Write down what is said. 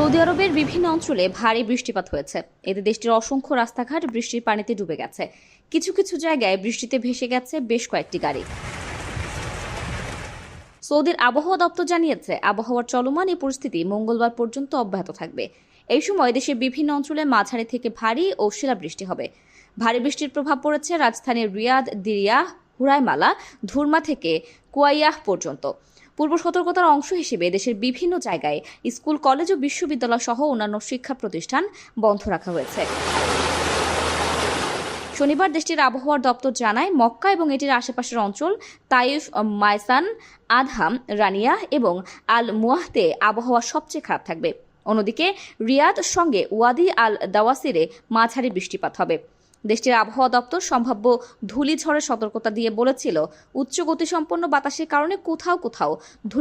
Saudi আরবের বিভিন্ন অঞ্চলে ভারী বৃষ্টিপাত হয়েছে। এতে দেশটির অসংখ্য রাস্তাঘাট বৃষ্টির পানিতে ডুবে গেছে। কিছু কিছু জায়গায় বৃষ্টিতে ভেসে গেছে বেশ কয়েকটি গাড়ি। সৌদির আবহাওয়া দপ্তর জানিয়েছে, আবহাওয়ার চলমান এই পরিস্থিতি মঙ্গলবার পর্যন্ত অব্যাহত থাকবে। এই সময় দেশের বিভিন্ন অঞ্চলে মাঝারি থেকে ভারী ও শিলাবৃষ্টি হবে। ভারী বৃষ্টির প্রভাব পড়েছে রাজধানীর রিয়াদ, দিরিয়াহ, হুরাইমালা, ধুরমা থেকে কুয়াইয়াহ পর্যন্ত। পূর্ব সতর্কতার অংশ হিসেবে দেশের বিভিন্ন জায়গায় স্কুল, কলেজ ও বিশ্ববিদ্যালয় সহ অন্যান্য শিক্ষা প্রতিষ্ঠান বন্ধ রাখা হয়েছে। শনিবার দেশটির আবহাওয়ার দপ্তর জানায়, মক্কা এবং এটির আশেপাশের অঞ্চল তাইফ, মাইসান, আদহাম, রানিয়া এবং আল মুয়াহতে আবহাওয়া সবচেয়ে খারাপ থাকবে। অন্যদিকে রিয়াদ সঙ্গে ওয়াদি আল দাওয়াসিরে মাঝারি বৃষ্টিপাত হবে। দেশটির আবহাওয়া দপ্তর সম্ভাব্য ধূলিঝড়ের সতর্কতা দিয়ে বলেছিল, উচ্চ গতিসম্পন্ন বাতাসের কারণে কোথাও কোথাও